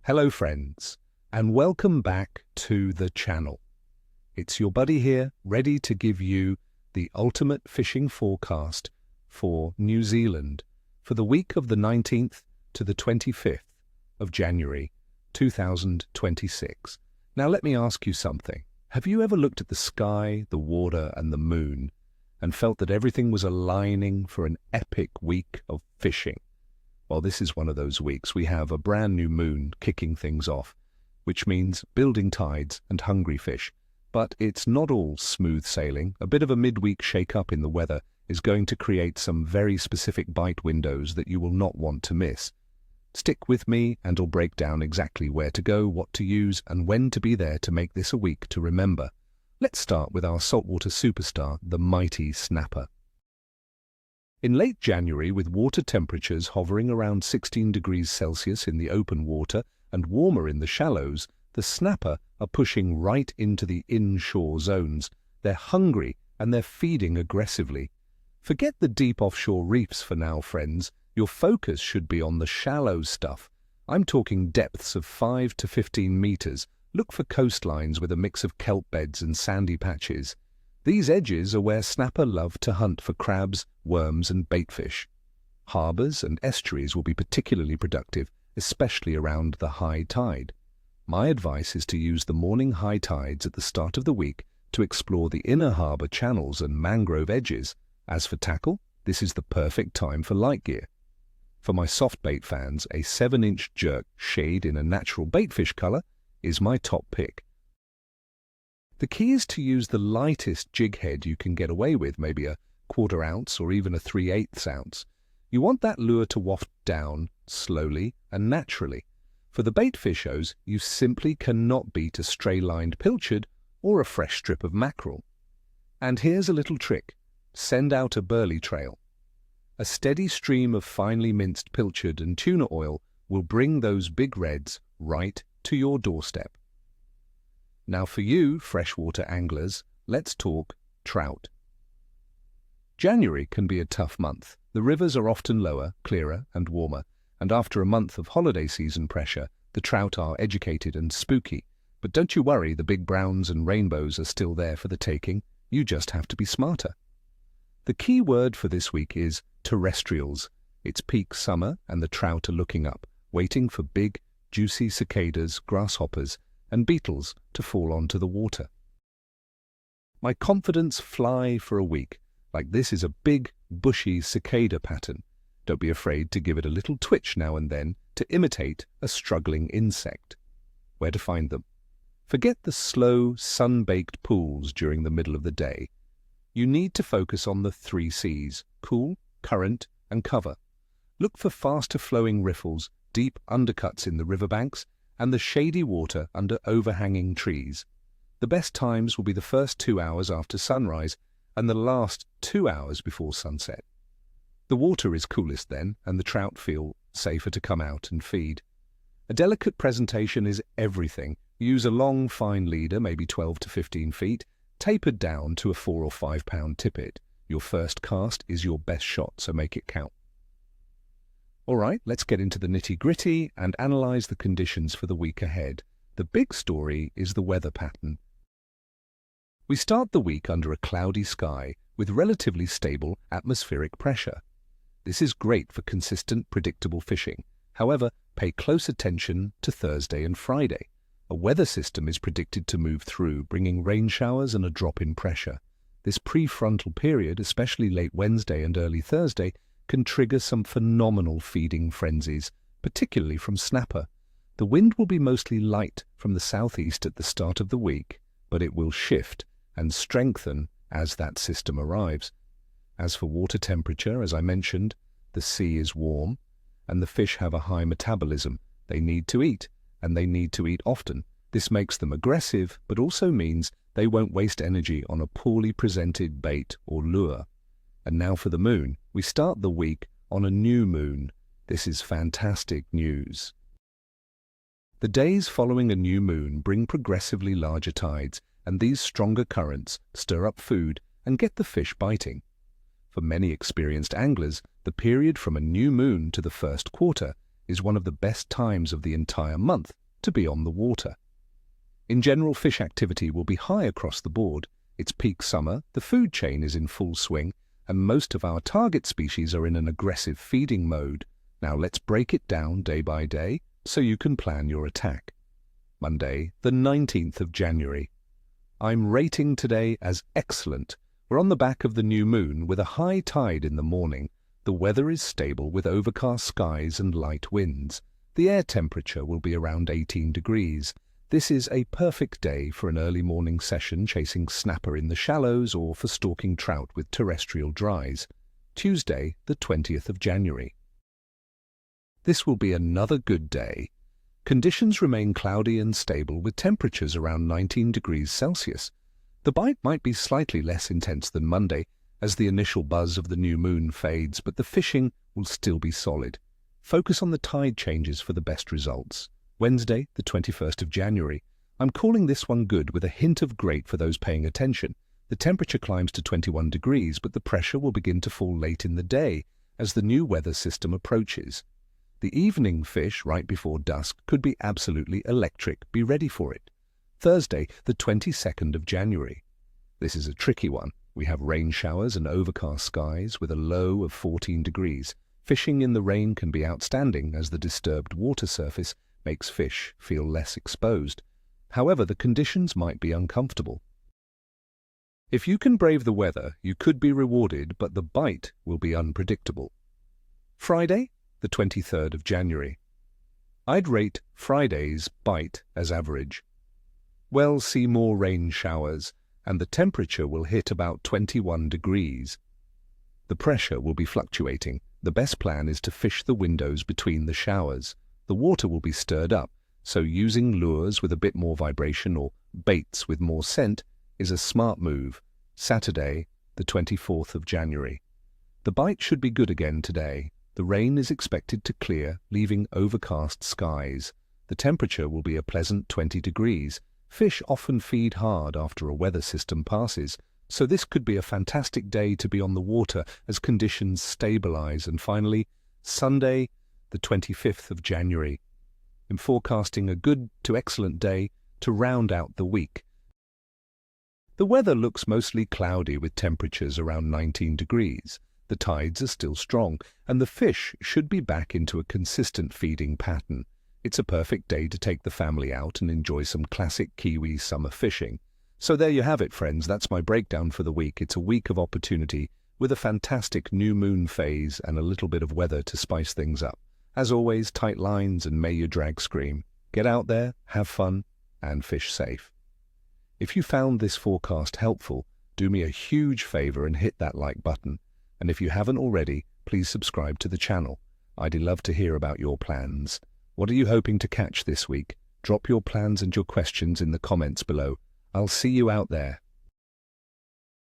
Hello friends, and welcome back to the channel. It's your buddy here, ready to give you the ultimate fishing forecast for New Zealand for the week of the 19th to the 25th of January 2026. Now let me ask you something. Have you ever looked at the sky, the water and the moon and felt that everything was aligning for an epic week of fishing? Well, this is one of those weeks. We have a brand new moon kicking things off, which means building tides and hungry fish. But it's not all smooth sailing. A bit of a midweek shake-up in the weather is going to create some very specific bite windows that you will not want to miss. Stick with me and I'll break down exactly where to go, what to use, and when to be there to make this a week to remember. Let's start with our saltwater superstar, the mighty snapper. In late January, with water temperatures hovering around 16 degrees Celsius in the open water and warmer in the shallows, the snapper are pushing right into the inshore zones. They're hungry and they're feeding aggressively. Forget the deep offshore reefs for now, friends. Your focus should be on the shallow stuff. I'm talking depths of 5 to 15 meters. Look for coastlines with a mix of kelp beds and sandy patches. These edges are where snapper love to hunt for crabs, worms and baitfish. Harbours and estuaries will be particularly productive, especially around the high tide. My advice is to use the morning high tides at the start of the week to explore the inner harbour channels and mangrove edges. As for tackle, this is the perfect time for light gear. For my soft bait fans, a 7-inch jerk shade in a natural baitfish colour is my top pick. The key is to use the lightest jig head you can get away with, maybe a 1/4 ounce or even a 3/8 ounce. You want that lure to waft down slowly and naturally. For the bait fishos, you simply cannot beat a stray-lined pilchard or a fresh strip of mackerel. And here's a little trick. Send out a burley trail. A steady stream of finely minced pilchard and tuna oil will bring those big reds right to your doorstep. Now for you, freshwater anglers, let's talk trout. January can be a tough month. The rivers are often lower, clearer and warmer, and after a month of holiday season pressure, the trout are educated and spooky. But don't you worry, the big browns and rainbows are still there for the taking. You just have to be smarter. The key word for this week is terrestrials. It's peak summer and the trout are looking up, waiting for big, juicy cicadas, grasshoppers, and beetles to fall onto the water. My confidence fly for a week, like this is a big, bushy cicada pattern. Don't be afraid to give it a little twitch now and then to imitate a struggling insect. Where to find them? Forget the slow, sun-baked pools during the middle of the day. You need to focus on the 3 C's, cool, current, and cover. Look for faster-flowing riffles, deep undercuts in the riverbanks, and the shady water under overhanging trees. The best times will be the first 2 hours after sunrise and the last 2 hours before sunset. The water is coolest then, and the trout feel safer to come out and feed. A delicate presentation is everything. Use a long, fine leader, maybe 12 to 15 feet, tapered down to a 4 or 5 pound tippet. Your first cast is your best shot, so make it count. All right, let's get into the nitty-gritty and analyze the conditions for the week ahead. The big story is the weather pattern. We start the week under a cloudy sky with relatively stable atmospheric pressure. This is great for consistent, predictable fishing. However, pay close attention to Thursday and Friday. A weather system is predicted to move through, bringing rain showers and a drop in pressure. This prefrontal period, especially late Wednesday and early Thursday, can trigger some phenomenal feeding frenzies, particularly from snapper. The wind will be mostly light from the southeast at the start of the week, but it will shift and strengthen as that system arrives. As for water temperature, as I mentioned, the sea is warm and the fish have a high metabolism. They need to eat, and they need to eat often. This makes them aggressive, but also means they won't waste energy on a poorly presented bait or lure. And now for the moon. We start the week on a new moon. This is fantastic news. The days following a new moon bring progressively larger tides, and these stronger currents stir up food and get the fish biting. For many experienced anglers, the period from a new moon to the first quarter is one of the best times of the entire month to be on the water. In general, fish activity will be high across the board. It's peak summer, the food chain is in full swing, and most of our target species are in an aggressive feeding mode. Now let's break it down day by day so you can plan your attack. Monday, the 19th of January. I'm rating today as excellent. We're on the back of the new moon with a high tide in the morning. The weather is stable with overcast skies and light winds. The air temperature will be around 18 degrees. This is a perfect day for an early morning session chasing snapper in the shallows or for stalking trout with terrestrial dries. Tuesday, the 20th of January. This will be another good day. Conditions remain cloudy and stable with temperatures around 19 degrees Celsius. The bite might be slightly less intense than Monday as the initial buzz of the new moon fades, but the fishing will still be solid. Focus on the tide changes for the best results. Wednesday, the 21st of January. I'm calling this one good with a hint of great for those paying attention. The temperature climbs to 21 degrees, but the pressure will begin to fall late in the day as the new weather system approaches. The evening fish right before dusk could be absolutely electric. Be ready for it. Thursday, the 22nd of January. This is a tricky one. We have rain showers and overcast skies with a low of 14 degrees. Fishing in the rain can be outstanding as the disturbed water surface makes fish feel less exposed. However, the conditions might be uncomfortable. If you can brave the weather, you could be rewarded, but the bite will be unpredictable. Friday, the 23rd of January. I'd rate Friday's bite as average. We'll see more rain showers, and the temperature will hit about 21 degrees. The pressure will be fluctuating. The best plan is to fish the windows between the showers. The water will be stirred up, so using lures with a bit more vibration or baits with more scent is a smart move. Saturday, the 24th of January. The bite should be good again today. The rain is expected to clear, leaving overcast skies. The temperature will be a pleasant 20 degrees. Fish often feed hard after a weather system passes, so this could be a fantastic day to be on the water as conditions stabilize. And finally, Sunday, the 25th of January. I'm forecasting a good to excellent day to round out the week. The weather looks mostly cloudy with temperatures around 19 degrees. The tides are still strong, and the fish should be back into a consistent feeding pattern. It's a perfect day to take the family out and enjoy some classic Kiwi summer fishing. So there you have it, friends. That's my breakdown for the week. It's a week of opportunity with a fantastic new moon phase and a little bit of weather to spice things up. As always, tight lines and may your drag scream. Get out there, have fun, and fish safe. If you found this forecast helpful, do me a huge favor and hit that like button. And if you haven't already, please subscribe to the channel. I'd love to hear about your plans. What are you hoping to catch this week? Drop your plans and your questions in the comments below. I'll see you out there.